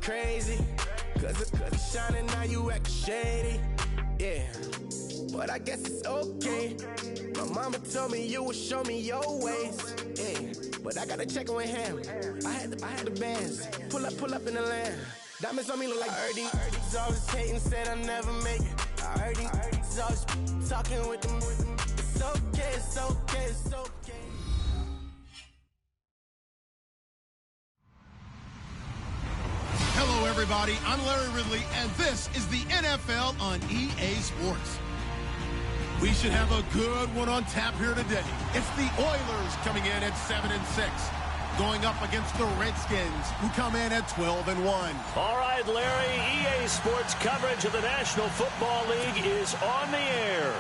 crazy. Cause it's shining, now you acting shady. Yeah, but I guess it's okay. My mama told me you would show me your ways. Yeah, but I gotta check with him. I had the bands. Pull up in the land. Diamonds on me look like Ernie. He's always hating, said I never make it. I heard he's always talking with them. It's okay, it's okay, it's okay. Hello, everybody. I'm Larry Ridley, and this is the NFL on EA Sports. We should have a good one on tap here today. It's the Oilers coming in at 7-6. Going up against the Redskins, who come in at 12-1. All right, Larry, EA Sports coverage of the National Football League is on the air.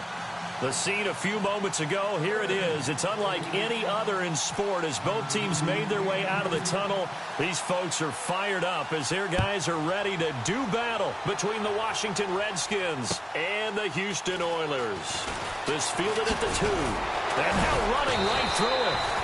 The scene a few moments ago, here it is. It's unlike any other in sport as both teams made their way out of the tunnel. These folks are fired up as their guys are ready to do battle between the Washington Redskins and the Houston Oilers. This fielded at the 2, and now running right through it.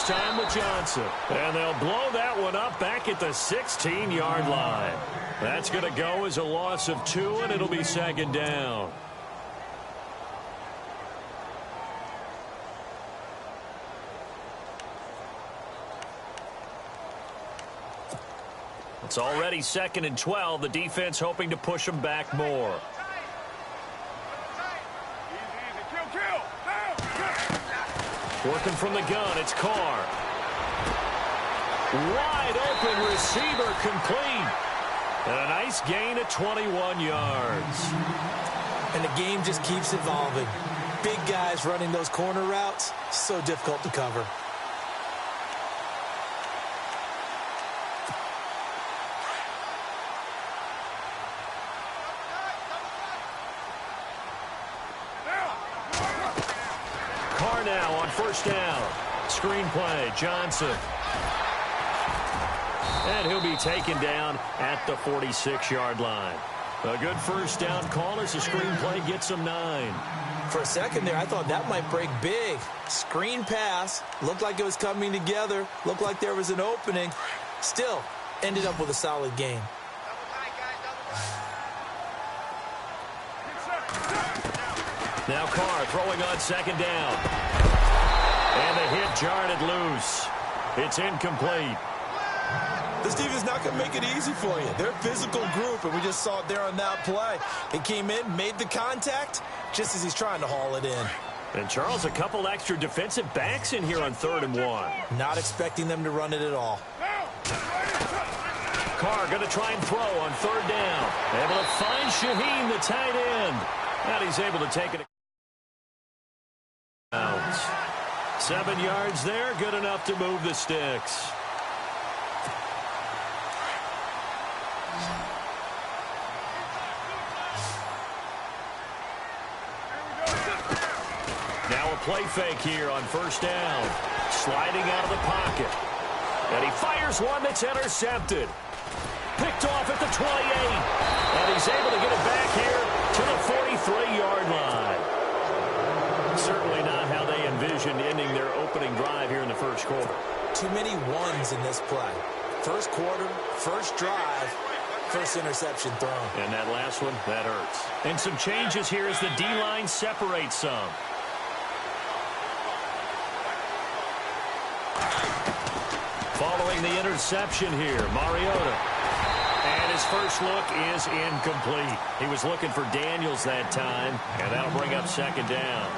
Time with Johnson, and they'll blow that one up back at the 16-yard line. That's going to go as a loss of 2, and it'll be second down. It's already 2nd and 12. The defense hoping to push them back more. Working from the gun, it's Carr. Wide open receiver complete. And a nice gain at 21 yards. And the game just keeps evolving. Big guys running those corner routes, so difficult to cover. Now on first down. Screen play, Johnson. And he'll be taken down at the 46-yard line. A good first down call as the screen play gets him 9. For a second there, I thought that might break big. Screen pass. Looked like it was coming together. Looked like there was an opening. Still, ended up with a solid gain. Now Carr throwing on second down. And the hit jarred it loose. It's incomplete. This defense is not going to make it easy for you. They're a physical group, and we just saw it there on that play. He came in, made the contact, just as he's trying to haul it in. And, Charles, a couple extra defensive backs in here on 3rd and 1. Not expecting them to run it at all. Carr going to try and throw on 3rd down. Able to find Shaheen, the tight end. And he's able to take it. 7 yards there, good enough to move the sticks. Now a play fake here on first down. Sliding out of the pocket. And he fires one that's intercepted. Picked off at the 28. And he's able to get it back here to the 43-yard line. Certainly not how they envisioned ending their opening drive here in the first quarter. Too many ones in this play. First quarter, first drive, first interception thrown. And that last one, that hurts. And some changes here as the D-line separates some. Following the interception here, Mariota. And his first look is incomplete. He was looking for Daniels that time, and that'll bring up second down.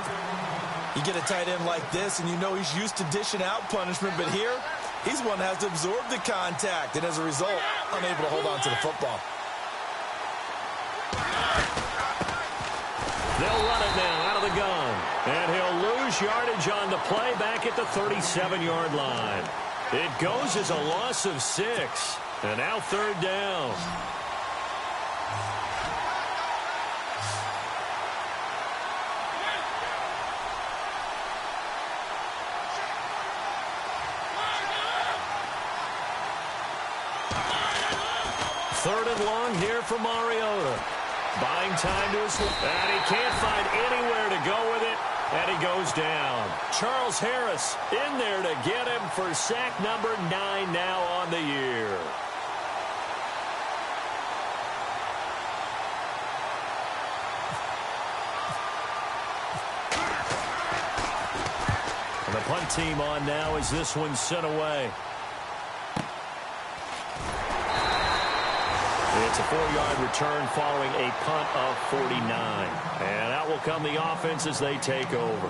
You get a tight end like this, and you know he's used to dishing out punishment, but here, he's one that has to absorb the contact, and as a result, unable to hold on to the football. They'll run it now out of the gun, and he'll lose yardage on the play back at the 37-yard line. It goes as a loss of 6, and now 3rd down. Third and long here for Mariota. Buying time to his left. And he can't find anywhere to go with it. And he goes down. Charles Harris in there to get him for sack number 9 now on the year. And the punt team on now as this one's sent away. It's a 4-yard return following a punt of 49. And out will come the offense as they take over.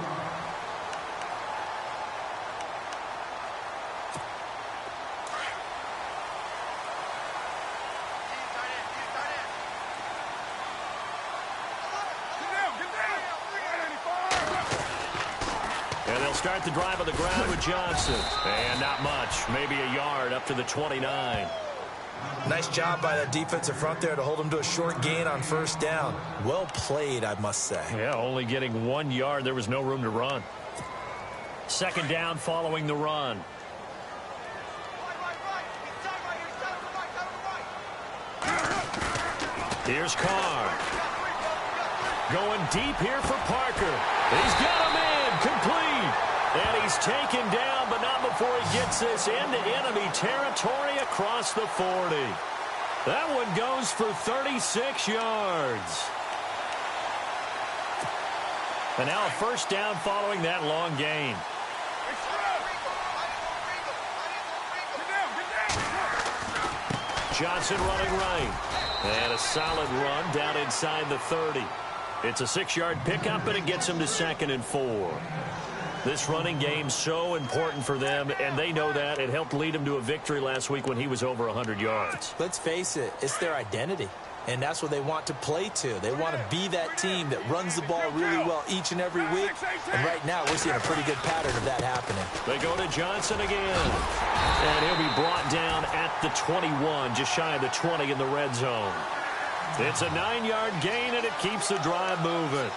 And they'll start the drive on the ground with Johnson. And not much, maybe a yard up to the 29. Nice job by that defensive front there to hold him to a short gain on first down. Well played, I must say. Yeah, only getting 1 yard. There was no room to run. Second down following the run. Here's Carr. Going deep here for Parker. He's got him in. Complete. And he's taken down, but not before he gets this into enemy territory across the 40. That one goes for 36 yards. And now a first down following that long gain. Johnson running right. And a solid run down inside the 30. It's a 6-yard pickup, and it gets him to 2nd and 4. This running game so important for them, and they know that. It helped lead him to a victory last week when he was over 100 yards. Let's face it, it's their identity, and that's what they want to play to. They want to be that team that runs the ball really well each and every week, and right now we're seeing a pretty good pattern of that happening. They go to Johnson again, and he'll be brought down at the 21, just shy of the 20 in the red zone. It's a 9-yard gain, and it keeps the drive moving.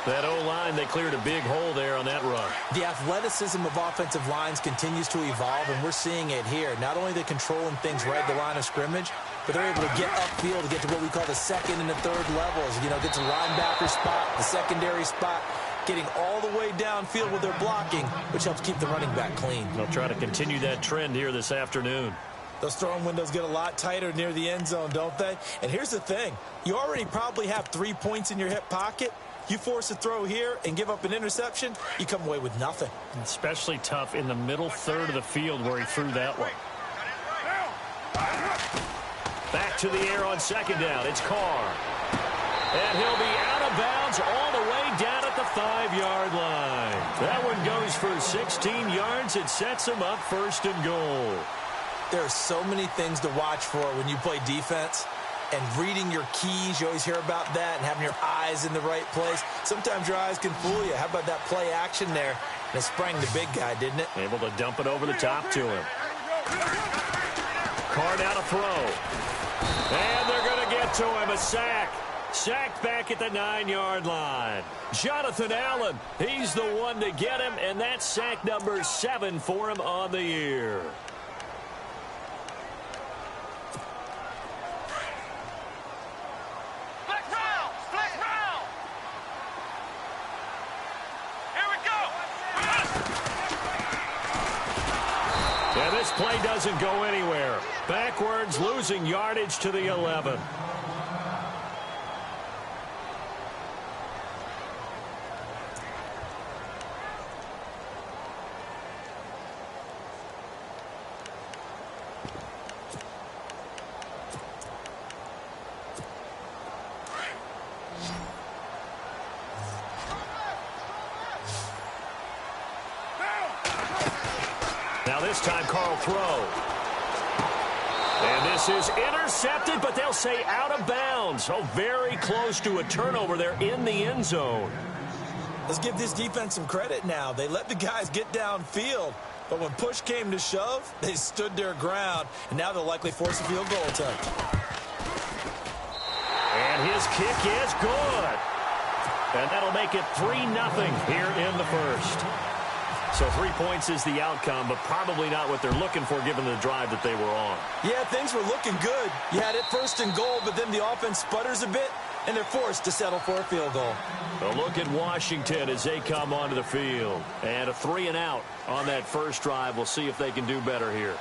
That O-line, they cleared a big hole there on that run. The athleticism of offensive lines continues to evolve, and we're seeing it here. Not only are they controlling things right at the line of scrimmage, but they're able to get upfield to get to what we call the second and the third levels. You know, get to linebacker spot, the secondary spot, getting all the way downfield with their blocking, which helps keep the running back clean. They'll try to continue that trend here this afternoon. Those throwing windows get a lot tighter near the end zone, don't they? And here's the thing. You already probably have 3 points in your hip pocket. You force a throw here and give up an interception, you come away with nothing. Especially tough in the middle third of the field where he threw that one. Back to the air on second down. It's Carr. And he'll be out of bounds all the way down at the 5-yard line. That one goes for 16 yards. It sets him up 1st and goal. There are so many things to watch for when you play defense. And reading your keys, you always hear about that, and having your eyes in the right place. Sometimes your eyes can fool you. How about that play action there? And it sprang the big guy, didn't it? Able to dump it over the top to him. Carr down a throw. And they're going to get to him. A sack. Sacked back at the 9-yard line. Jonathan Allen, he's the one to get him, and that's sack number 7 for him on the year. And this play doesn't go anywhere. Backwards, losing yardage to the 11. Now this time, Carl throw. And this is intercepted, but they'll say out of bounds. Oh, very close to a turnover there in the end zone. Let's give this defense some credit now. They let the guys get downfield, but when push came to shove, they stood their ground, and now they'll likely force a field goal attempt. And his kick is good. And that'll make it 3-0 here in the first. So 3 points is the outcome, but probably not what they're looking for given the drive that they were on. Yeah, things were looking good. You had it 1st and goal, but then the offense sputters a bit, and they're forced to settle for a field goal. A look at Washington as they come onto the field. And a 3-and-out on that first drive. We'll see if they can do better here.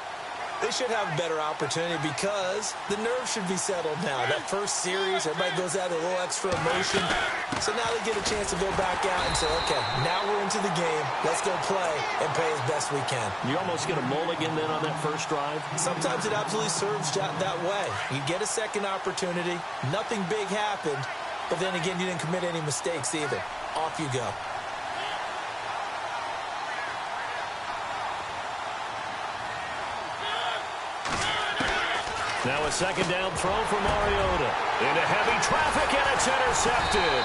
They should have a better opportunity because the nerves should be settled now. That first series, everybody goes out with a little extra emotion. So now they get a chance to go back out and say, okay, now we're into the game. Let's go play and play as best we can. You almost get a mulligan then on that first drive? Sometimes it absolutely serves that way. You get a second opportunity. Nothing big happened. But then again, you didn't commit any mistakes either. Off you go. Now a second down throw for Mariota. Into heavy traffic, and it's intercepted.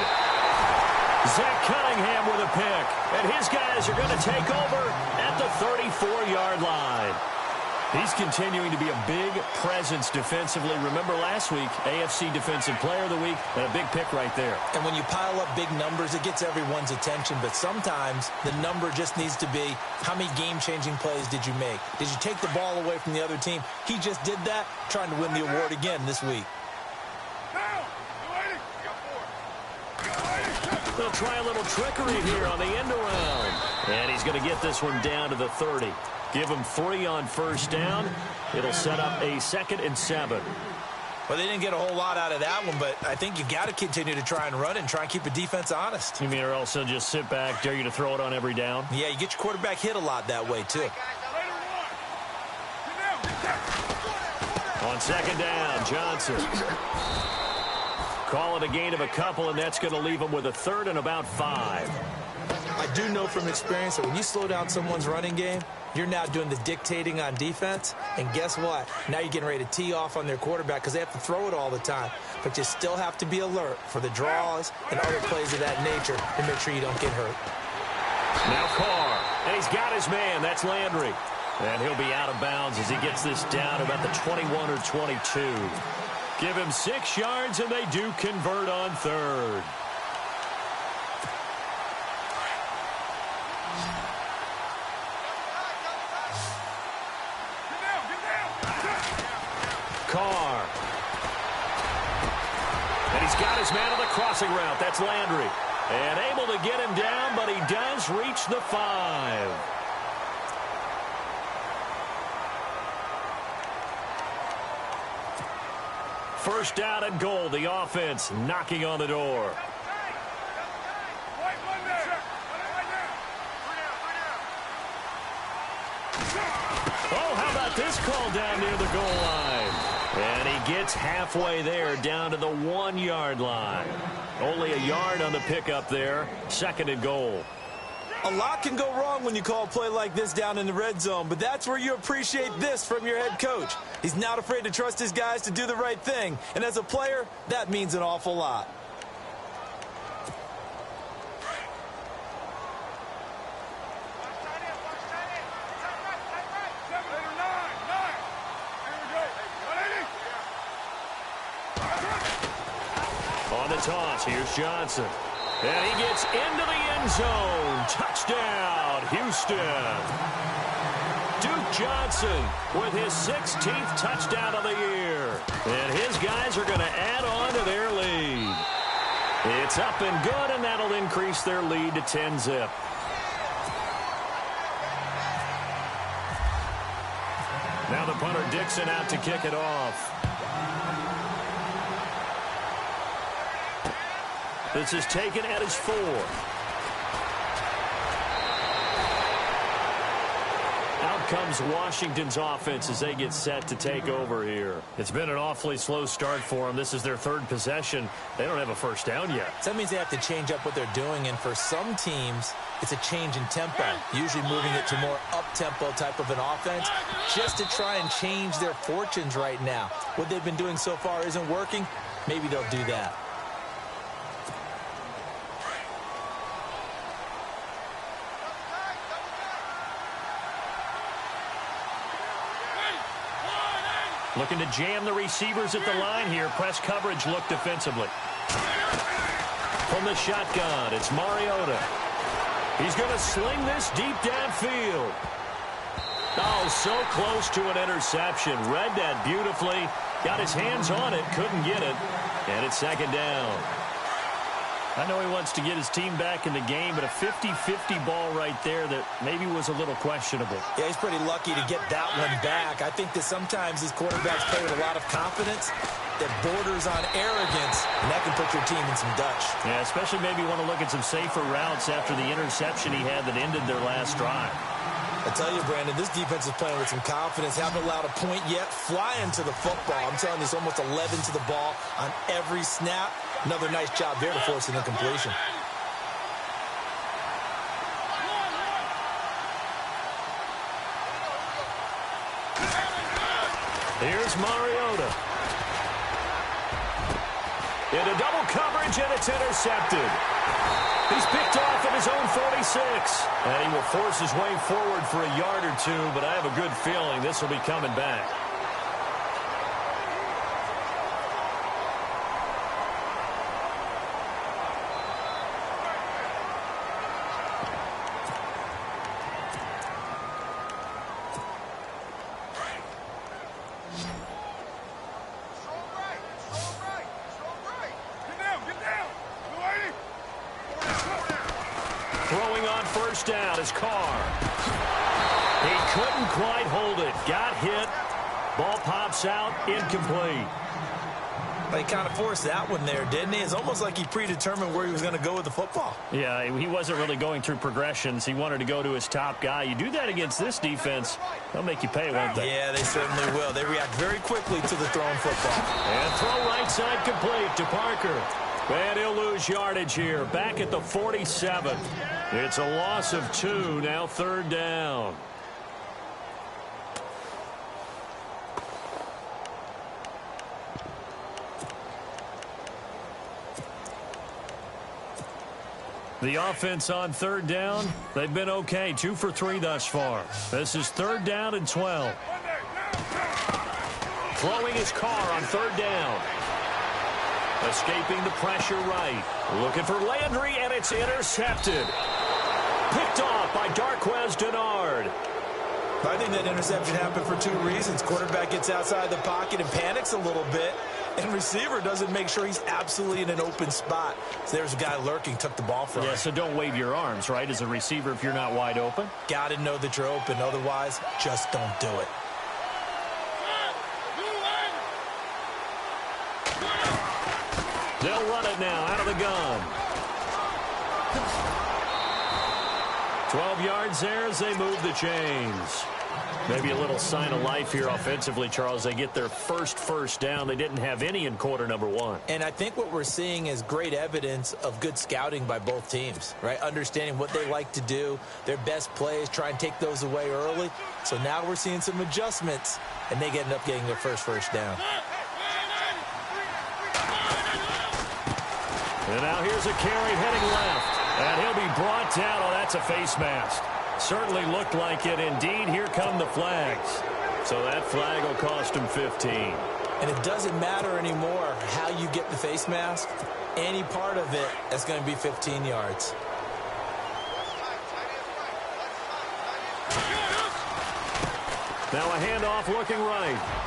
Zach Cunningham with a pick. And his guys are going to take over at the 34-yard line. He's continuing to be a big presence defensively. Remember last week, AFC Defensive Player of the Week, and a big pick right there. And when you pile up big numbers, it gets everyone's attention. But sometimes the number just needs to be, how many game-changing plays did you make? Did you take the ball away from the other team? He just did that, trying to win the award again this week. They'll try a little trickery here on the end around. And he's going to get this one down to the 30. Give him 3 on first down. It'll set up a 2nd and 7. Well, they didn't get a whole lot out of that one, but I think you've got to continue to try and run and try and keep the defense honest. You mean or else they'll just sit back, dare you to throw it on every down? Yeah, you get your quarterback hit a lot that way, too. On 2nd down, Johnson. Call it a gain of a couple, and that's going to leave him with a 3rd and about 5. I do know from experience that when you slow down someone's running game, you're now doing the dictating on defense. And guess what? Now you're getting ready to tee off on their quarterback because they have to throw it all the time. But you still have to be alert for the draws and other plays of that nature to make sure you don't get hurt. Now Carr, and he's got his man. That's Landry. And he'll be out of bounds as he gets this down about the 21 or 22. Give him 6 yards, and they do convert on 3rd. Carr. And he's got his man on the crossing route. That's Landry. And able to get him down, but he does reach the 5. First down and goal. The offense knocking on the door. Oh, how about this call down near the goal line? And he gets halfway there, down to the 1-yard line. Only a yard on the pickup there. 2nd and goal. A lot can go wrong when you call a play like this down in the red zone, but that's where you appreciate this from your head coach. He's not afraid to trust his guys to do the right thing, and as a player, that means an awful lot. On the toss, here's Johnson. And he gets into the end zone. Touchdown, Houston. Duke Johnson with his 16th touchdown of the year. And his guys are going to add on to their lead. It's up and good, and that'll increase their lead to 10-zip. Now the punter Dixon out to kick it off. This is taken at his 4. Out comes Washington's offense as they get set to take over here. It's been an awfully slow start for them. This is their 3rd possession. They don't have a first down yet. So that means they have to change up what they're doing, and for some teams, it's a change in tempo, usually moving it to more up-tempo type of an offense, just to try and change their fortunes right now. What they've been doing so far isn't working. Maybe they'll do that. Looking to jam the receivers at the line here. Press coverage look defensively. From the shotgun, it's Mariota. He's going to sling this deep downfield. Oh, so close to an interception. Read that beautifully. Got his hands on it, couldn't get it. And it's second down. I know he wants to get his team back in the game, but a 50-50 ball right there that maybe was a little questionable. Yeah, he's pretty lucky to get that one back. I think that sometimes these quarterbacks play with a lot of confidence that borders on arrogance, and that can put your team in some Dutch. Yeah, especially maybe want to look at some safer routes after the interception he had that ended their last drive. I tell you, Brandon, this defense is playing with some confidence. Haven't allowed a point yet. Flying to the football. I'm telling you, it's almost 11 to the ball on every snap. Another nice job there to force an incompletion. Here's Mariota. Into double coverage, and it's intercepted. He's picked off at his own 46. And he will force his way forward for a yard or two, but I have a good feeling this will be coming back. Throwing on first down is Carr. He couldn't quite hold it. Got hit. Ball pops out. Incomplete. But he kind of forced that one there, didn't he? It's almost like he predetermined where he was going to go with the football. Yeah, he wasn't really going through progressions. He wanted to go to his top guy. You do that against this defense, they'll make you pay, won't they? Yeah, they certainly will. They react very quickly to the thrown football. And throw right side complete to Parker. And he'll lose yardage here. Back at the 47. It's a loss of 2. Now third down. The offense on third down, they've been okay. 2 for 3 thus far. This is third down and 12. Throwing his Carr on third down. Escaping the pressure right. Looking for Landry, and it's intercepted. Picked off by Darquez Denard. I think that interception happened for 2 reasons. Quarterback gets outside the pocket and panics a little bit, and receiver doesn't make sure he's absolutely in an open spot. So there's a guy lurking, took the ball from him. Yeah, so don't wave your arms, right, as a receiver if you're not wide open. Got to know that you're open. Otherwise, just don't do it. They'll run it now out of the gun. 12 yards there as they move the chains. Maybe a little sign of life here offensively, Charles. They get their first down. They didn't have any in quarter number 1. And I think what we're seeing is great evidence of good scouting by both teams, right? Understanding what they like to do, their best plays, try and take those away early. So now we're seeing some adjustments, and they end up getting their first down. And now here's a carry heading left. And he'll be brought down. Oh, that's a face mask. Certainly looked like it. Indeed, here come the flags. So that flag will cost him 15. And it doesn't matter anymore how you get the face mask. Any part of it, that's going to be 15 yards. Now a handoff looking right.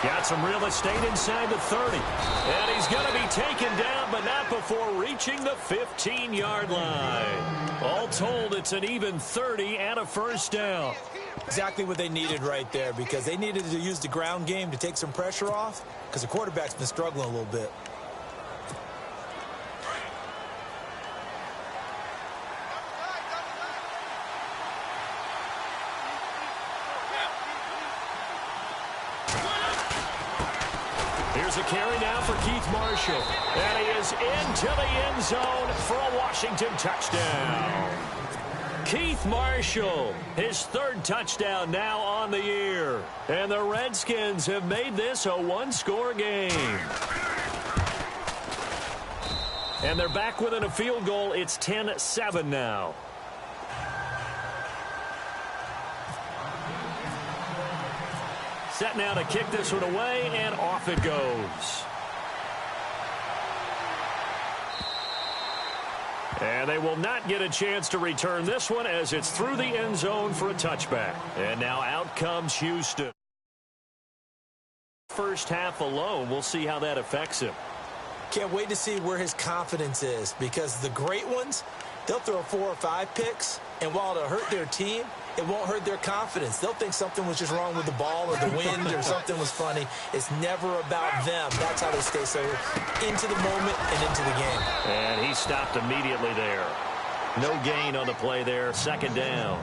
Got some real estate inside the 30. And he's going to be taken down, but not before reaching the 15-yard line. All told, it's an even 30 and a first down. Exactly what they needed right there, because they needed to use the ground game to take some pressure off, because the quarterback's been struggling a little bit. Here's a carry now for Keith Marshall. And he is into the end zone for a Washington touchdown. Keith Marshall, his 3rd touchdown now on the year. And the Redskins have made this a 1-score game. And they're back within a field goal. It's 10-7 now. Set now to kick this one away, and off it goes. And they will not get a chance to return this one as it's through the end zone for a touchback. And now out comes Houston. First half alone, we'll see how that affects him. Can't wait to see where his confidence is, because the great ones, they'll throw 4 or 5 picks, and while it'll hurt their team, it won't hurt their confidence. They'll think something was just wrong with the ball or the wind or something was funny. It's never about them. That's how they stay so into the moment and into the game. And he stopped immediately there. No gain on the play there. Second down.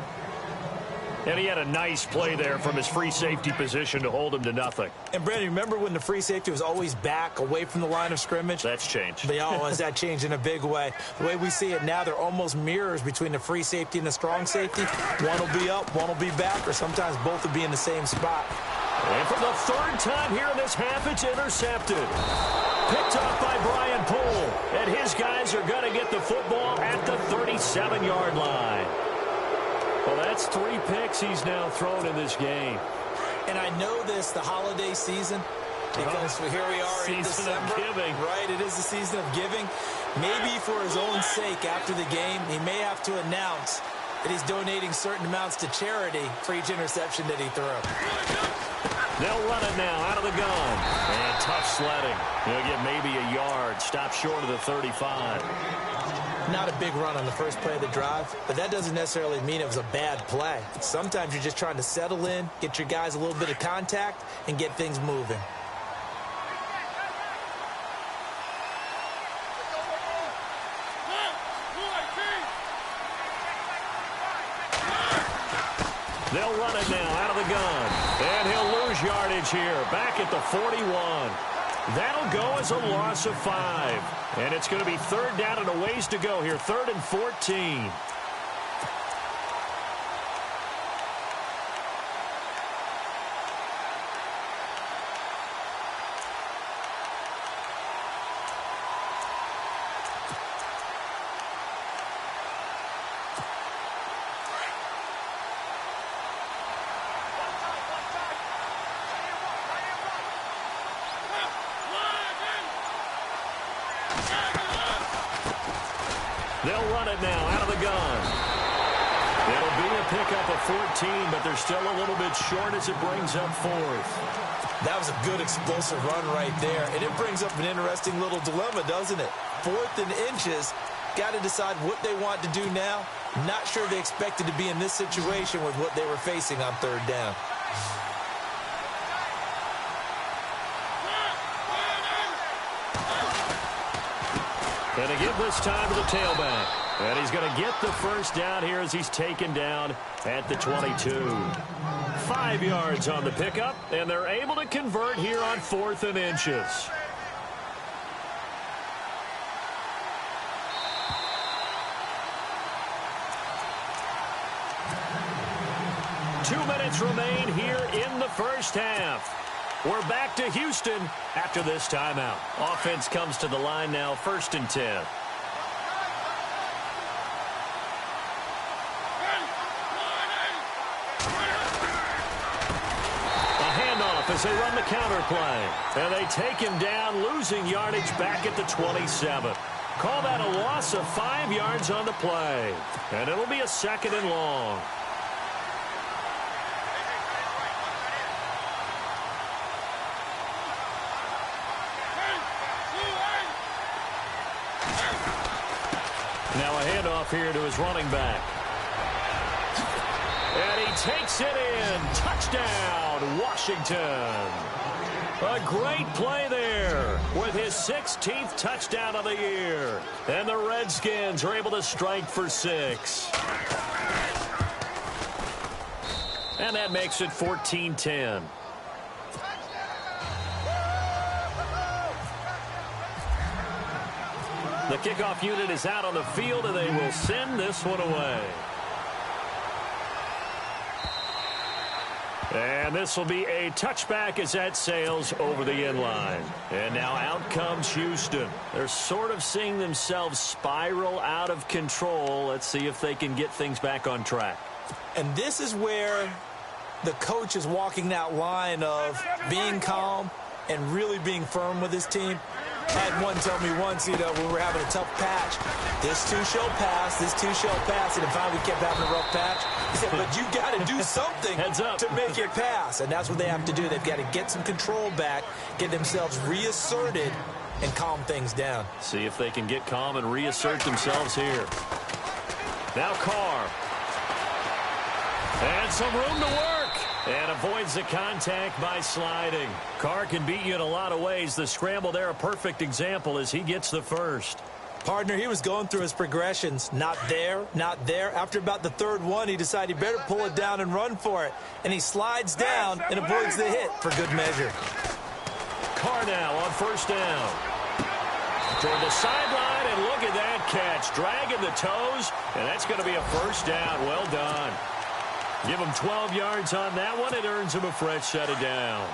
And he had a nice play there from his free safety position to hold him to nothing. And, Brandon, remember when the free safety was always back away from the line of scrimmage? That's changed. But, oh, has that changed in a big way? The way we see it now, they're almost mirrors between the free safety and the strong safety. One will be up, one will be back, or sometimes both will be in the same spot. And for the third time here in this half, it's intercepted. Picked off by Brian Poole. And his guys are going to get the football at the 37-yard line. Well, that's 3 picks he's now thrown in this game. And I know this, the holiday season, because here we are in December. Season of giving. Right, it is the season of giving. Maybe for his own sake after the game, he may have to announce that he's donating certain amounts to charity for each interception that he threw. They'll run it now out of the gun. And tough sledding. He'll get maybe a yard. Stop short of the 35. Not a big run on the first play of the drive, but that doesn't necessarily mean it was a bad play. Sometimes you're just trying to settle in, get your guys a little bit of contact, and get things moving. They'll run it now out of the gun. And he'll lose yardage here, back at the 41. That'll go as a loss of 5. And it's going to be third down and a ways to go here, 3rd and 14. They'll run it now out of the gun. It'll be a pickup of 14, but they're still a little bit short as it brings up 4th. That was a good explosive run right there, and it brings up an interesting little dilemma, doesn't it? 4th and inches, got to decide what they want to do now. Not sure they expected to be in this situation with what they were facing on 3rd down. And to give this time to the tailback. And he's going to get the first down here as he's taken down at the 22. 5 yards on the pickup, and they're able to convert here on 4th and inches. Two minutes remain here in the first half. We're back to Houston after this timeout. Offense comes to the line now, 1st and 10. A handoff as they run the counter play. And they take him down, losing yardage back at the 27. Call that a loss of 5 yards on the play. And it'll be a 2nd and long. Now a handoff here to his running back. And he takes it in. Touchdown, Washington. A great play there with his 16th touchdown of the year. And the Redskins are able to strike for 6. And that makes it 14-10. The kickoff unit is out on the field, and they will send this one away. And this will be a touchback as that sails over the end line. And now out comes Houston. They're sort of seeing themselves spiral out of control. Let's see if they can get things back on track. And this is where the coach is walking that line of being calm and really being firm with his team. I had one tell me once, when we were having a tough patch, this too shall pass, and finally we kept having a rough patch. He said, but you got to do something to make it pass, and that's what they have to do. They've got to get some control back, get themselves reasserted, and calm things down. See if they can get calm and reassert themselves here. Now Carr. And some room to work. And avoids the contact by sliding. Carr can beat you in a lot of ways. The scramble there, a perfect example as he gets the first. Partner, he was going through his progressions. Not there, not there. After about the third one, he decided he better pull it down and run for it. And he slides down and avoids the hit for good measure. Carr now on first down. Toward the sideline, and look at that catch. Dragging the toes, and that's going to be a first down. Well done. Give him 12 yards on that one. It earns him a fresh set of downs.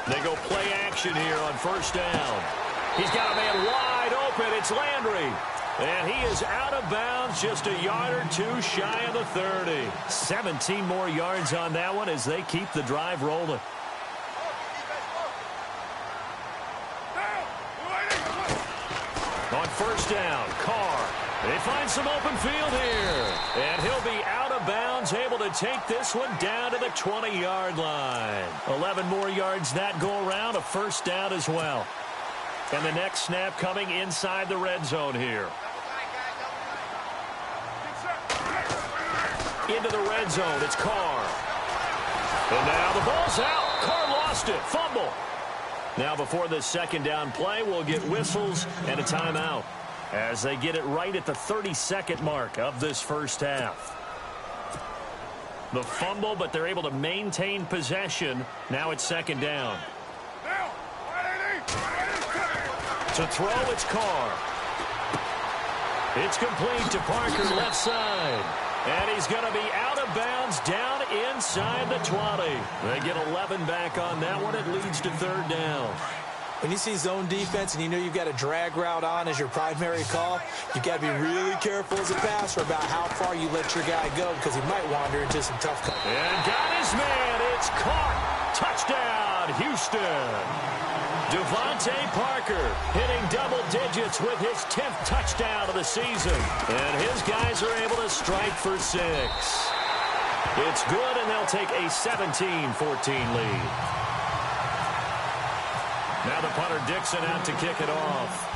They go play action here on first down. He's got a man wide open. It's Landry. And he is out of bounds, just a yard or two shy of the 30. 17 more yards on that one as they keep the drive rolling. On first down, Carr. They find some open field here. And he'll be out of bounds, able to take this one down to the 20-yard line. 11 more yards that go around, a first down as well. And the next snap coming inside the red zone here. Into the red zone, it's Carr. And now the ball's out. Carr lost it. Fumble. Now before this second down play, we'll get whistles and a timeout as they get it right at the 30-second mark of this first half. The fumble, but they're able to maintain possession. Now it's second down. To throw, it's Carr. It's complete to Parker, left side. And he's going to be out of bounds down inside the 20. They get 11 back on that one. It leads to third down. When you see zone defense and you know you've got a drag route on as your primary call, you've got to be really careful as a passer about how far you let your guy go because he might wander into some tough coverage. And got his man. It's caught. Touchdown, Houston. Devontae Parker hitting double digits with his 10th touchdown of the season. And his guys are able to strike for 6. It's good, and they'll take a 17-14 lead. Now the punter Dixon out to kick it off.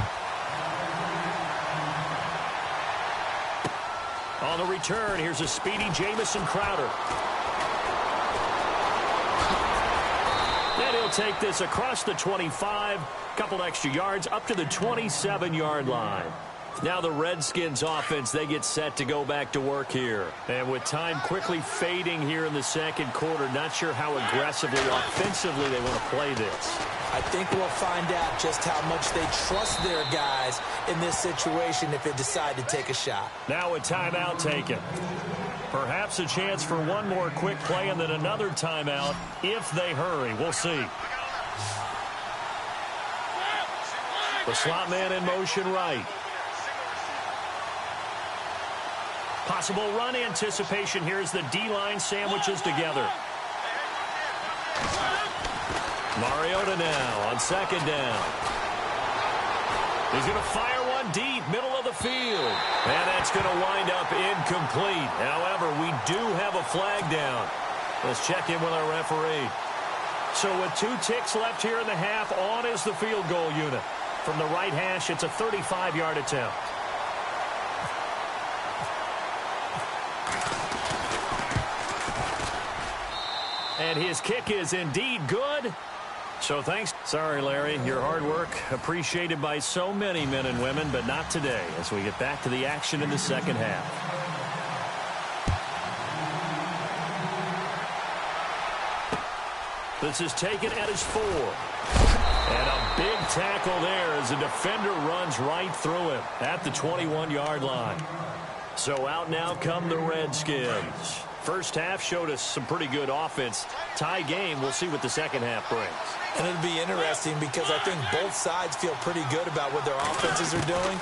On the return, here's a speedy Jamison Crowder. And he'll take this across the 25, couple extra yards, up to the 27-yard line. Now the Redskins offense, they get set to go back to work here. And with time quickly fading here in the second quarter, not sure how aggressively, offensively they want to play this. I think we'll find out just how much they trust their guys in this situation if they decide to take a shot. Now a timeout taken. Perhaps a chance for one more quick play and then another timeout if they hurry. We'll see. The slot man in motion right. Possible run anticipation here as the D-line sandwiches together. Mariota now on second down. He's going to fire one deep, middle of the field. And that's going to wind up incomplete. However, we do have a flag down. Let's check in with our referee. So with 2 ticks left here in the half, on is the field goal unit. From the right hash, it's a 35-yard attempt. And his kick is indeed good. So thanks. Sorry, Larry. Your hard work appreciated by so many men and women, but not today as we get back to the action in the second half. This is taken at his 4. And a big tackle there as the defender runs right through him at the 21-yard line. So out now come the Redskins. First half showed us some pretty good offense. Tie game, we'll see what the second half brings. And it'll be interesting because I think both sides feel pretty good about what their offenses are doing.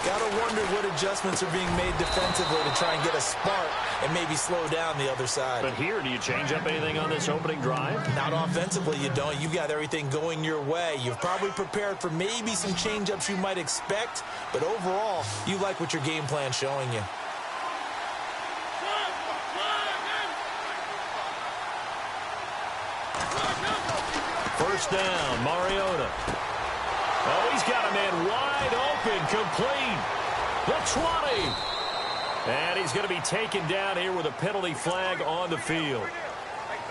Got to wonder what adjustments are being made defensively to try and get a spark and maybe slow down the other side. But here, do you change up anything on this opening drive? Not offensively, you don't. You've got everything going your way. You've probably prepared for maybe some change-ups you might expect, but overall, you like what your game plan's showing you. First down, Mariota. Oh, he's got a man wide open, complete. The 20. And he's going to be taken down here with a penalty flag on the field.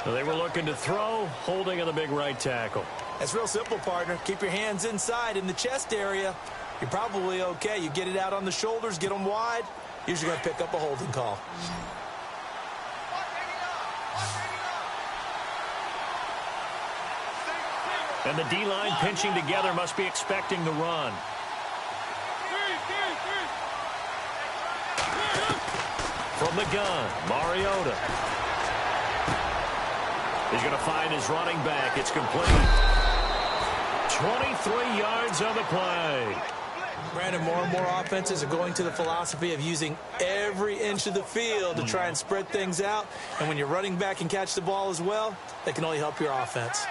So they were looking to throw, holding on the big right tackle. That's real simple, partner. Keep your hands inside in the chest area. You're probably okay. You get it out on the shoulders, get them wide. Usually going to pick up a holding call. And the D-line pinching together must be expecting the run. From the gun, Mariota. He's going to find his running back. It's complete. 23 yards on the play. Brandon, more and more offenses are going to the philosophy of using every inch of the field to try and spread things out. And when you're running back and catch the ball as well, that can only help your offense.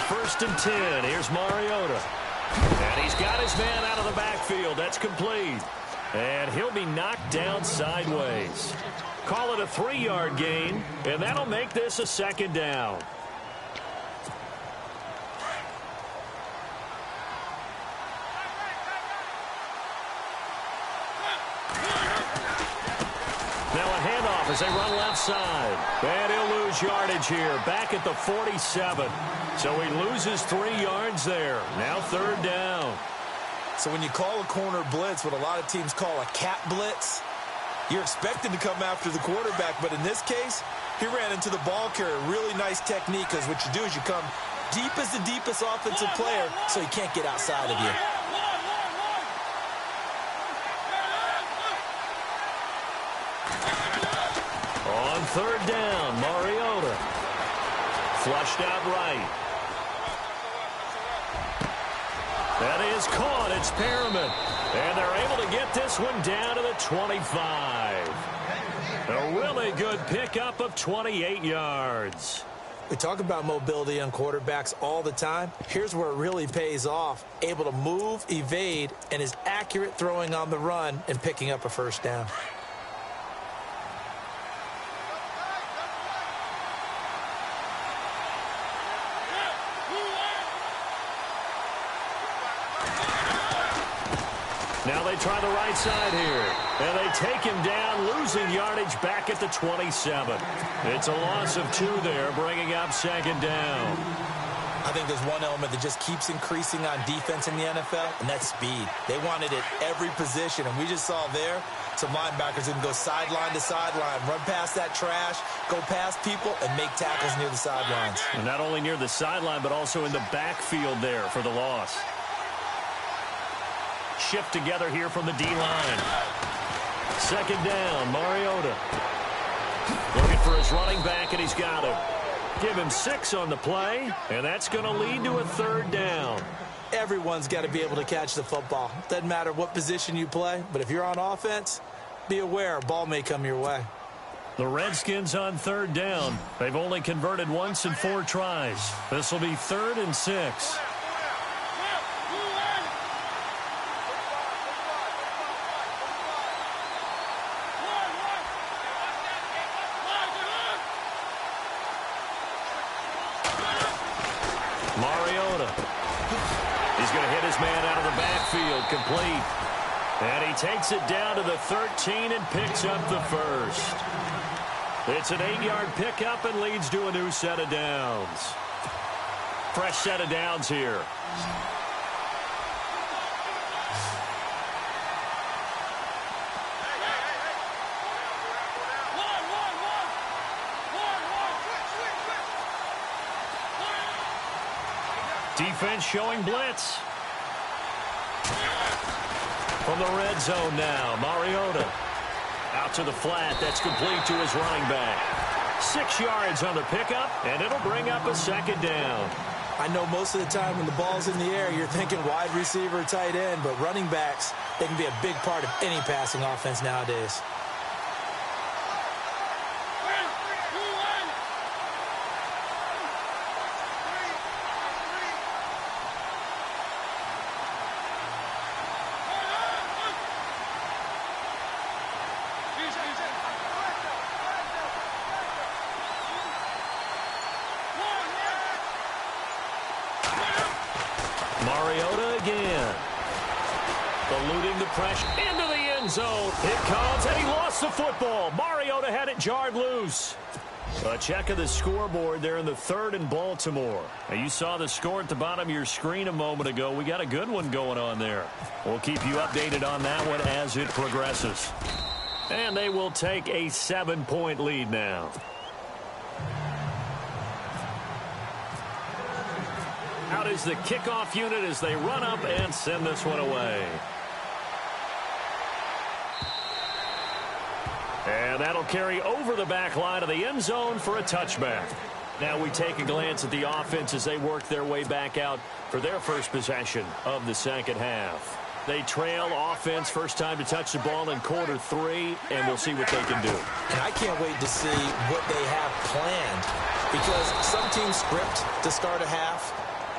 First and 10. Here's Mariota. And he's got his man out of the backfield. That's complete. And he'll be knocked down sideways. Call it a 3-yard gain, and that'll make this a second down. Now a handoff as they run left side. And he'll lose yardage here, back at the 47. So he loses 3 yards there. Now third down. So when you call a corner blitz, what a lot of teams call a cat blitz, you're expected to come after the quarterback. But in this case, he ran into the ball carrier. Really nice technique, because what you do is you come deep as the deepest offensive player so he can't get outside of you. On third down, Mariota. Flushed out right. That is caught. It's Perriman. And they're able to get this one down to the 25. A really good pickup of 28 yards. We talk about mobility on quarterbacks all the time. Here's where it really pays off. Able to move, evade, and is accurate throwing on the run and picking up a first down. Now they try the right side here. And they take him down, losing yardage back at the 27. It's a loss of 2 there, bringing up second down. I think there's one element that just keeps increasing on defense in the NFL, and that's speed. They want it at every position, and we just saw there some linebackers who can go sideline to sideline, run past that trash, go past people, and make tackles near the sidelines. And not only near the sideline, but also in the backfield there for the loss. Shift together here from the D-line. Second down, Mariota. Looking for his running back, and he's got him. Give him 6 on the play, and that's going to lead to a third down. Everyone's got to be able to catch the football. Doesn't matter what position you play, but if you're on offense, be aware, a ball may come your way. The Redskins on third down. They've only converted once in 4 tries. This will be 3rd and 6. Mariota. He's going to hit his man out of the backfield, complete. And he takes it down to the 13 and picks up the first. It's an 8-yard pickup and leads to a new set of downs. Fresh set of downs here. Defense showing blitz. From the red zone now, Mariota. Out to the flat. That's complete to his running back. 6 yards on the pickup, and it'll bring up a second down. I know most of the time when the ball's in the air, you're thinking wide receiver, tight end, but running backs, they can be a big part of any passing offense nowadays. Mariota again. Eluding the pressure into the end zone. It comes, and he lost the football. Mariota had it jarred loose. A check of the scoreboard there in the 3rd and Baltimore. Now, you saw the score at the bottom of your screen a moment ago. We got a good one going on there. We'll keep you updated on that one as it progresses. And they will take a 7-point lead now. Out is the kickoff unit as they run up and send this one away. And that'll carry over the back line of the end zone for a touchback. Now we take a glance at the offense as they work their way back out for their first possession of the second half. They trail offense, first time to touch the ball in quarter 3, and we'll see what they can do. And I can't wait to see what they have planned, because some teams script to start a half.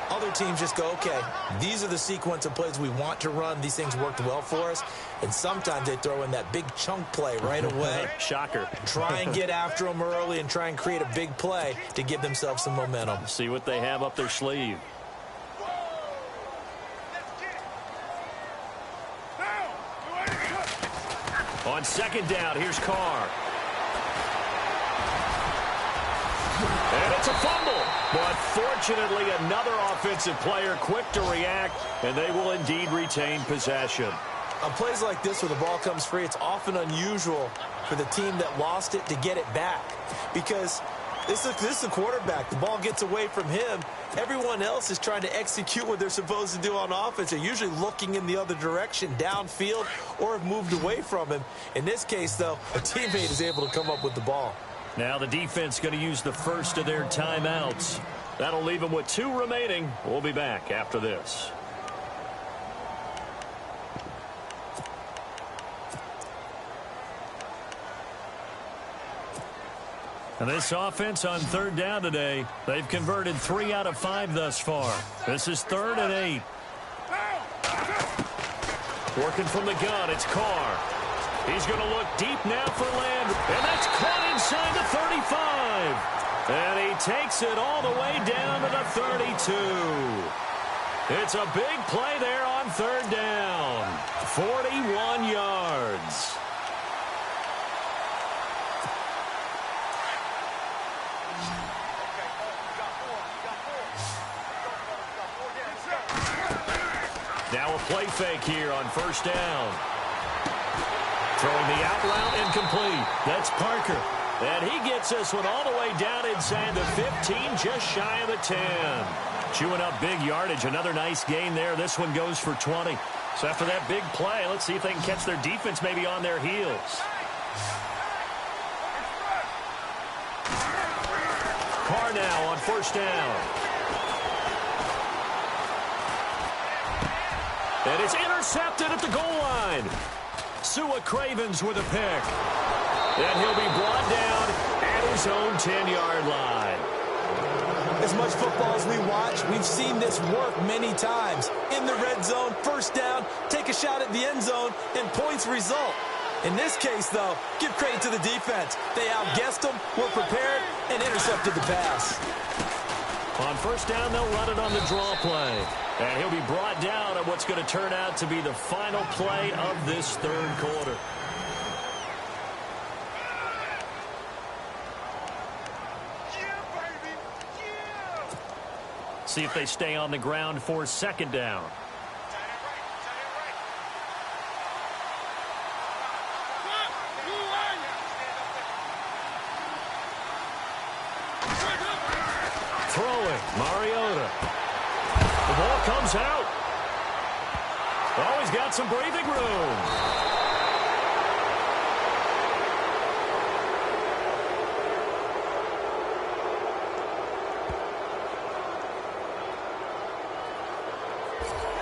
Other teams just go, okay, these are the sequence of plays we want to run. These things worked well for us. And sometimes they throw in that big chunk play right away. Shocker. Try and get after them early and try and create a big play to give themselves some momentum. See what they have up their sleeve. On second down, here's Carr. And it's a fumble. But fortunately, another offensive player quick to react, and they will indeed retain possession. On plays like this where the ball comes free, it's often unusual for the team that lost it to get it back. Because this is a quarterback. The ball gets away from him. Everyone else is trying to execute what they're supposed to do on offense. They're usually looking in the other direction, downfield, or have moved away from him. In this case, though, a teammate is able to come up with the ball. Now the defense going to use the first of their timeouts. That'll leave them with 2 remaining. We'll be back after this. And this offense on 3rd down today, they've converted 3 out of 5 thus far. This is 3rd and 8. Working from the gun, it's Carr. He's going to look deep now for Land, and that's caught inside the 35. And he takes it all the way down to the 32. It's a big play there on 3rd down. 41 yards. Now a play fake here on 1st down. Throwing the out route incomplete. That's Parker. And he gets this one all the way down inside the 15, just shy of the 10. Chewing up big yardage. Another nice gain there. This one goes for 20. So after that big play, let's see if they can catch their defense maybe on their heels. Carr now on 1st down. And it's intercepted at the goal line. Sua Cravens with a pick. And he'll be brought down at his own 10-yard line. As much football as we watch, we've seen this work many times. In the red zone, 1st down, take a shot at the end zone, and points result. In this case, though, give credit to the defense. They outguessed them, were prepared, and intercepted the pass. On 1st down, they'll run it on the draw play. And he'll be brought down at what's going to turn out to be the final play of this 3rd quarter. See if they stay on the ground for 2nd down. Throwing, Mariota. comes out. Oh, he's got some breathing room.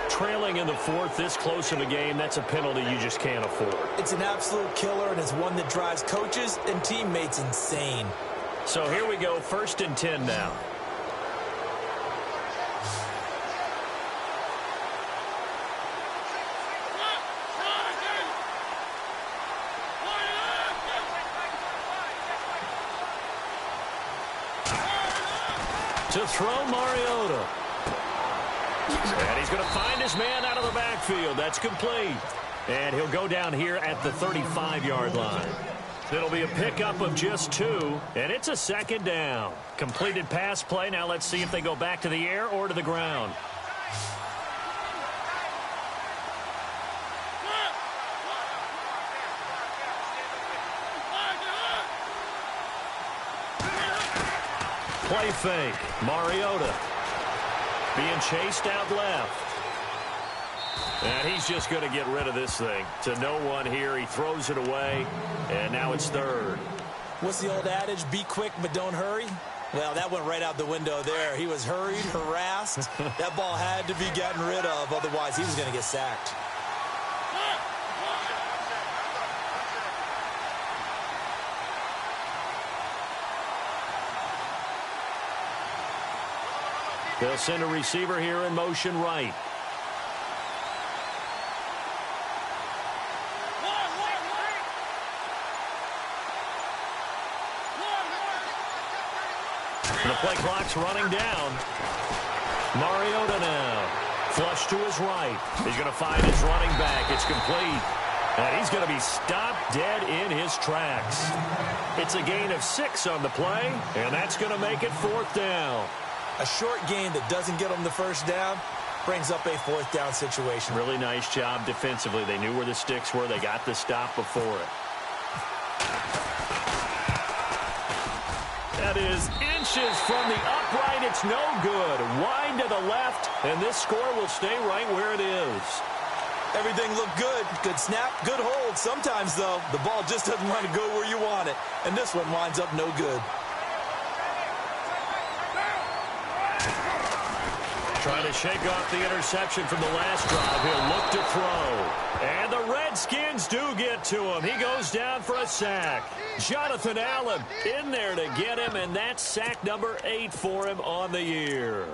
Trailing in the fourth, this close of a game, that's a penalty you just can't afford. It's an absolute killer, and it's one that drives coaches and teammates insane. So here we go, 1st and 10 now. To throw, Mariota. And he's going to find his man out of the backfield. That's complete. And he'll go down here at the 35-yard line. It'll be a pickup of just 2, and it's a 2nd down. Completed pass play. Now let's see if they go back to the air or to the ground. Play fake. Mariota being chased out left. And he's just going to get rid of this thing. To no one here. He throws it away, and now it's 3rd. What's the old adage? Be quick, but don't hurry. Well, that went right out the window there. He was hurried, harassed. That ball had to be gotten rid of. Otherwise, he was going to get sacked. They'll send a receiver here in motion right. The play clock's running down. Mariota now. Flush to his right. He's going to find his running back. It's complete. And he's going to be stopped dead in his tracks. It's a gain of 6 on the play, and that's going to make it 4th down. A short gain that doesn't get them the 1st down brings up a 4th down situation. Really nice job defensively. They knew where the sticks were. They got the stop before it. That is inches from the upright. It's no good. Wide to the left, and this score will stay right where it is. Everything looked good. Good snap, good hold. Sometimes, though, the ball just doesn't want to go where you want it. And this one winds up no good. Trying to shake off the interception from the last drive. He'll look to throw. And the Redskins do get to him. He goes down for a sack. Jonathan Allen in there to get him, and that's sack number 8 for him on the year.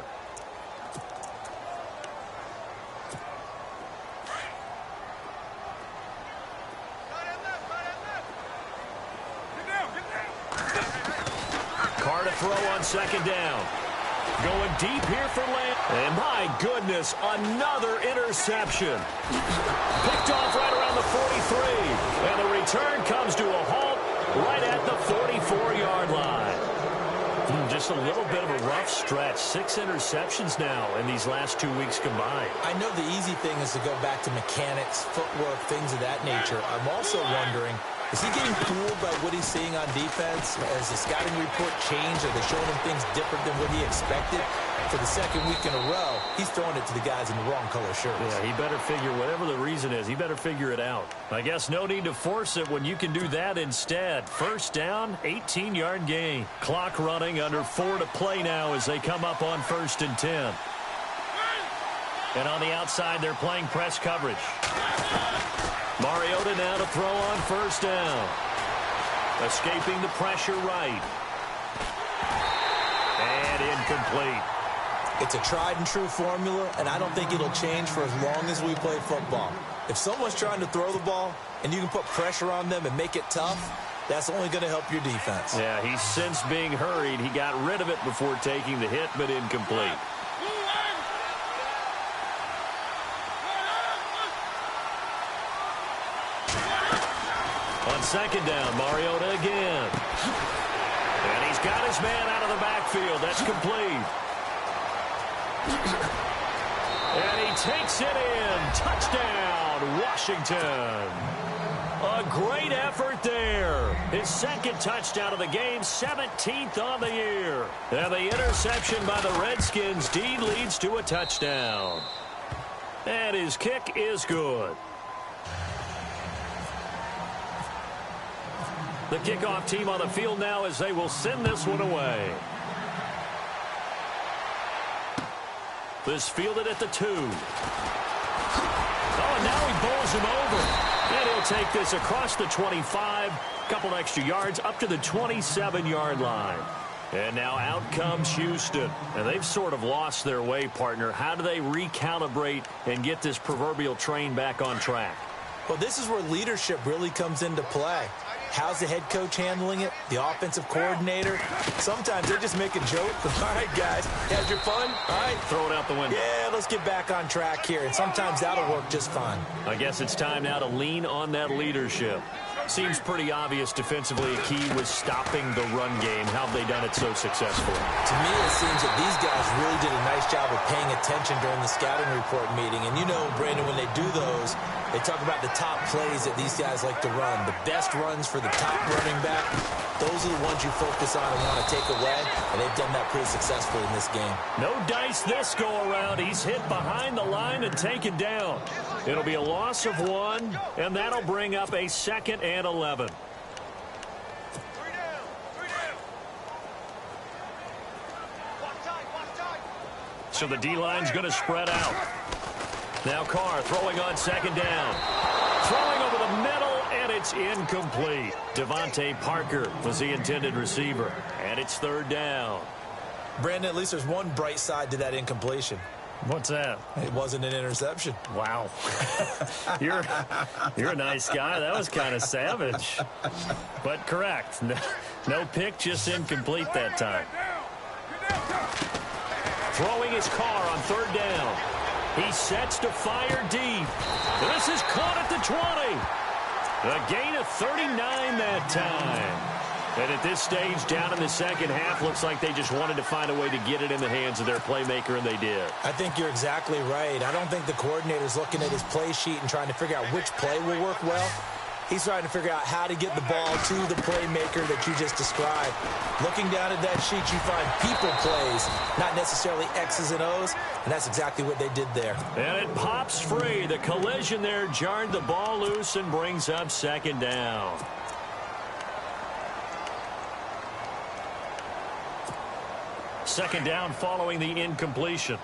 Carr to throw on 2nd down. Going deep here for Lamb. And my goodness, another interception. Picked off right around the 43. And the return comes to a halt right at the 44-yard line. Just a little bit of a rough stretch. 6 interceptions now in these last 2 weeks combined. I know the easy thing is to go back to mechanics, footwork, things of that nature. I'm also wondering, is he getting fooled by what he's seeing on defense? Has the scouting report changed? Are they showing him things different than what he expected? For the 2nd week in a row, he's throwing it to the guys in the wrong color shirts. Yeah, he better figure, whatever the reason is, he better figure it out. I guess no need to force it when you can do that instead. 1st down, 18-yard gain. Clock running, under 4 to play now as they come up on 1st and 10. And on the outside, they're playing press coverage. Mariota now to throw on 1st down. Escaping the pressure right. And incomplete. It's a tried-and-true formula, and I don't think it'll change for as long as we play football. If someone's trying to throw the ball and you can put pressure on them and make it tough, that's only going to help your defense. Yeah, he's since being hurried. He got rid of it before taking the hit, but incomplete. On 2nd down, Mariota again. And he's got his man out of the backfield. That's complete. And he takes it in. Touchdown, Washington. A great effort there. His second touchdown of the game, 17th on the year. And the interception by the Redskins' D leads to a touchdown. And his kick is good. The kickoff team on the field now as they will send this one away. This fielded at the 2. Oh, and now he bowls him over. And he'll take this across the 25, couple extra yards up to the 27-yard line. And now out comes Houston. And they've sort of lost their way, partner. How do they recalibrate and get this proverbial train back on track? Well, this is where leadership really comes into play. How's the head coach handling it? The offensive coordinator? Sometimes they just make a joke. All right, guys, had your fun? All right. Throw it out the window. Yeah, let's get back on track here. And sometimes that'll work just fine. I guess it's time now to lean on that leadership. Seems pretty obvious defensively a key was stopping the run game. How have they done it so successfully? To me, it seems that these guys really did a nice job of paying attention during the scouting report meeting. And you know, Brandon, when they do those, they talk about the top plays that these guys like to run. The best runs for the top running back, those are the ones you focus on and want to take away. And they've done that pretty successfully in this game. No dice this go-around. He's hit behind the line and taken down. It'll be a loss of 1, and that'll bring up a 2nd and 11. So the D-line's going to spread out. Now Carr throwing on 2nd down. Throwing over the middle, and it's incomplete. Devontae Parker was the intended receiver, and it's 3rd down. Brandon, at least there's one bright side to that incompletion. What's that? It wasn't an interception. Wow. You're a nice guy. That was kind of savage. But correct. No pick, just incomplete that time. Throwing his Carr on 3rd down. He sets to fire deep. This is caught at the 20. A gain of 39 that time. And at this stage, down in the second half, looks like they just wanted to find a way to get it in the hands of their playmaker, and they did. I think you're exactly right. I don't think the coordinator's looking at his play sheet and trying to figure out which play will work well. He's trying to figure out how to get the ball to the playmaker that you just described. Looking down at that sheet, you find people plays, not necessarily X's and O's, and that's exactly what they did there. And it pops free. The collision there jarred the ball loose and brings up 2nd down. Second down following the incompletion.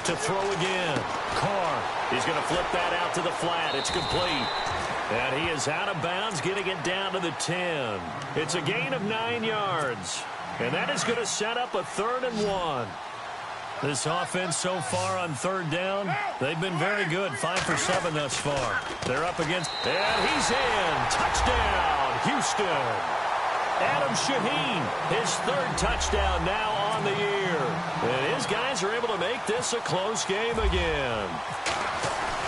To throw again. Carr. He's going to flip that out to the flat. It's complete. And he is out of bounds, getting it down to the 10. It's a gain of 9 yards. And that is going to set up a 3rd and 1. This offense so far on 3rd down, they've been very good. 5 for 7 thus far. They're up against, and he's in. Touchdown, Houston. Adam Shaheen, his 3rd touchdown now on the year. And his guys are able to make this a close game again.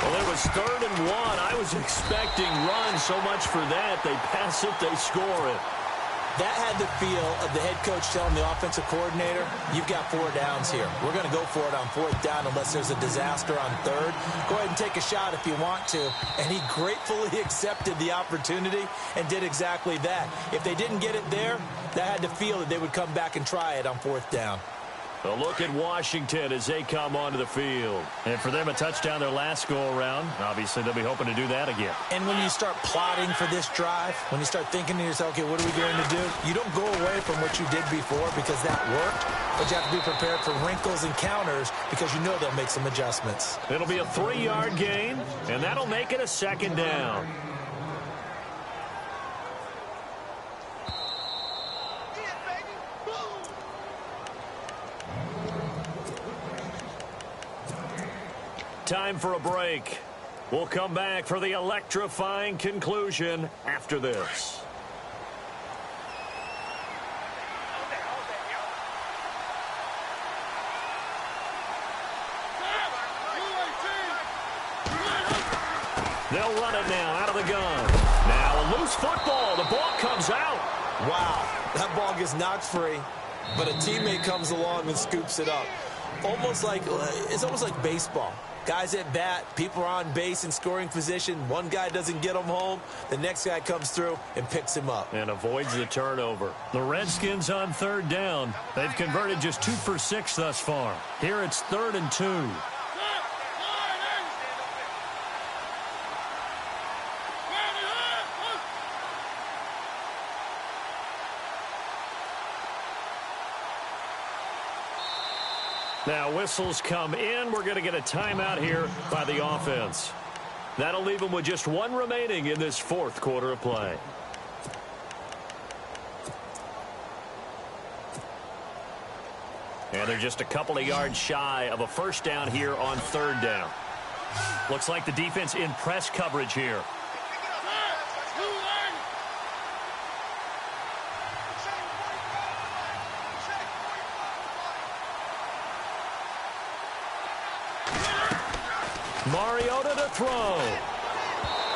Well, it was 3rd and 1. I was expecting runs so much for that. They pass it, they score it. That had the feel of the head coach telling the offensive coordinator, you've got 4 downs here. We're going to go for it on 4th down unless there's a disaster on 3rd. Go ahead and take a shot if you want to. And he gratefully accepted the opportunity and did exactly that. If they didn't get it there, that had the feel that they would come back and try it on 4th down. A look at Washington as they come onto the field. And for them, a touchdown their last go-around. Obviously, they'll be hoping to do that again. And when you start plotting for this drive, when you start thinking to yourself, okay, what are we going to do? You don't go away from what you did before because that worked, but you have to be prepared for wrinkles and counters because you know they'll make some adjustments. It'll be a 3-yard gain, and that'll make it a 2nd down. Time for a break. We'll come back for the electrifying conclusion after this. They'll run it now out of the gun. Now a loose football. The ball comes out. Wow, that ball gets knocked free, but a teammate comes along and scoops it up. It's almost like baseball. Guys at bat, people are on base in scoring position. One guy doesn't get him home. The next guy comes through and picks him up. And avoids the turnover. The Redskins on third down. They've converted just 2 for 6 thus far. Here it's 3rd and 2. Now whistles come in. We're going to get a timeout here by the offense. That'll leave them with just 1 remaining in this 4th quarter of play. And they're just a couple of yards shy of a first down here on 3rd down. Looks like the defense in press coverage here. Mariota to throw.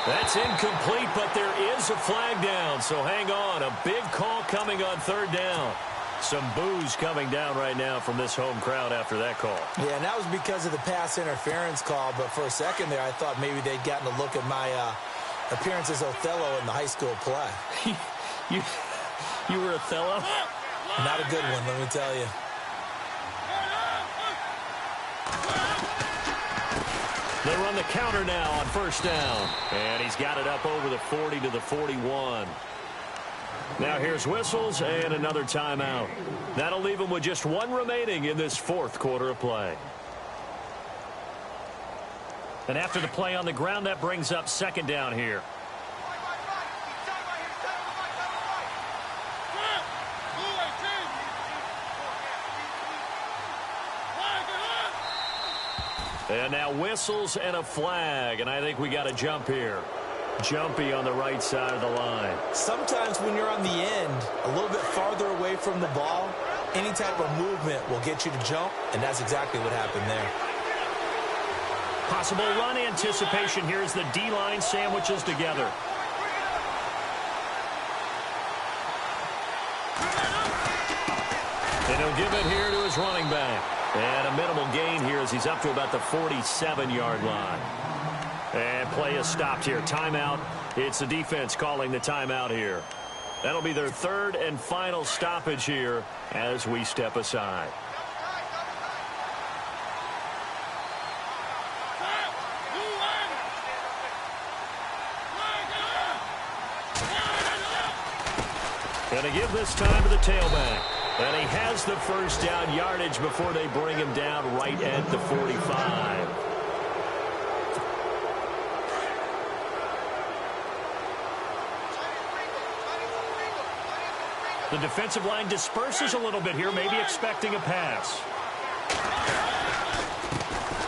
That's incomplete, but there is a flag down, so hang on. A big call coming on 3rd down. Some boos coming down right now from this home crowd after that call. Yeah, and that was because of the pass interference call, but for a second there, I thought maybe they'd gotten a look at my appearance as Othello in the high school play. You were Othello? Not a good one, let me tell you. They run the counter now on 1st down. And he's got it up over the 40 to the 41. Now here's whistles and another timeout. That'll leave them with just 1 remaining in this 4th quarter of play. And after the play on the ground, that brings up 2nd down here. And now whistles and a flag, and I think we got a jump here. Jumpy on the right side of the line. Sometimes when you're on the end, a little bit farther away from the ball, any type of movement will get you to jump, and that's exactly what happened there. Possible run anticipation here as the D-line sandwiches together. And he'll give it here to his running back. And a minimal gain here as he's up to about the 47-yard line. And play is stopped here. Timeout. It's the defense calling the timeout here. That'll be their 3rd and final stoppage here as we step aside. Going to give this time to the tailback. And he has the first down yardage before they bring him down right at the 45. The defensive line disperses a little bit here, maybe expecting a pass.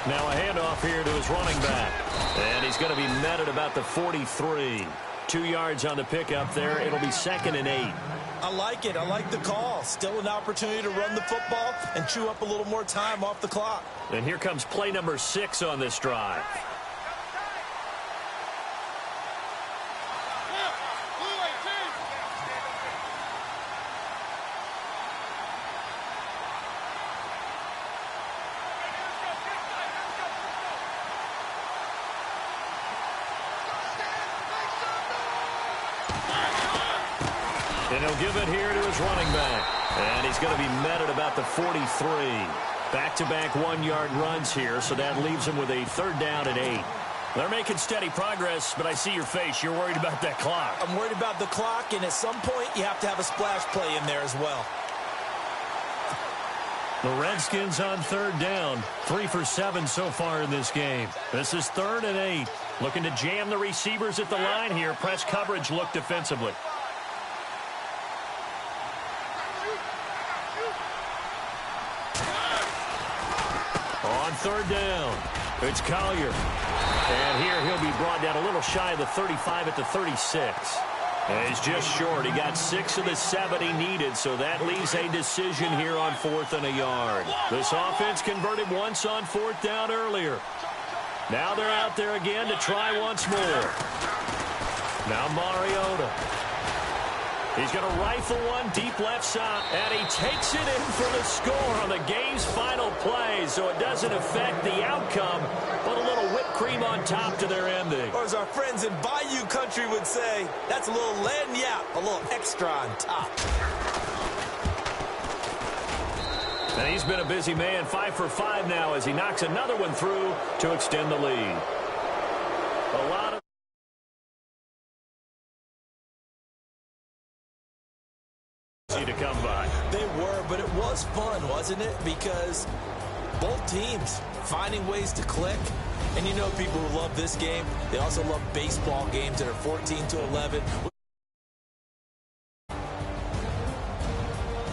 Now a handoff here to his running back. And he's going to be met at about the 43. 2 yards on the pickup there. It'll be 2nd and 8. I like it. I like the call. Still an opportunity to run the football and chew up a little more time off the clock. And here comes play number 6 on this drive. And he'll give it here to his running back. And he's going to be met at about the 43. Back-to-back 1-yard runs here, so that leaves him with a 3rd down and 8. They're making steady progress, but I see your face. You're worried about that clock. I'm worried about the clock, and at some point, you have to have a splash play in there as well. The Redskins on 3rd down. 3 for 7 so far in this game. This is 3rd and 8. Looking to jam the receivers at the line here. Press coverage look defensively. On 3rd down, it's Collier. And here he'll be brought down a little shy of the 35 at the 36. And he's just short. He got 6 of the 7 he needed, so that leaves a decision here on 4th and a yard. This offense converted once on 4th down earlier. Now they're out there again to try once more. Now Mariota. He's going to rifle one deep left side, and he takes it in for the score on the game's final play, so it doesn't affect the outcome, but a little whipped cream on top to their ending. Or as our friends in Bayou country would say, that's a little lagniappe, a little extra on top. And he's been a busy man, 5 for 5 now as he knocks another one through to extend the lead. A lot of to come by. They were, but it was fun, wasn't it? Because both teams finding ways to click. And you know people who love this game, they also love baseball games that are 14-11.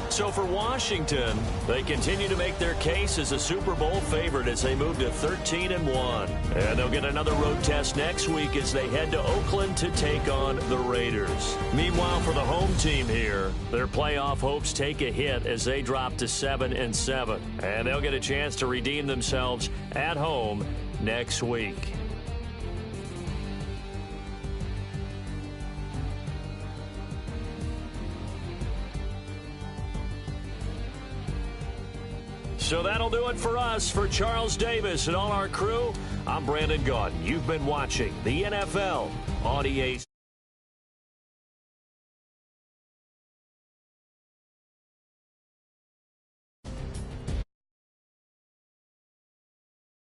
So for Washington, they continue to make their case as a Super Bowl favorite as they move to 13-1. And they'll get another road test next week as they head to Oakland to take on the Raiders. Meanwhile, for the home team here, their playoff hopes take a hit as they drop to 7-7. And they'll get a chance to redeem themselves at home next week. So that'll do it for us. For Charles Davis and all our crew, I'm Brandon Gaudin. You've been watching the NFL on EA.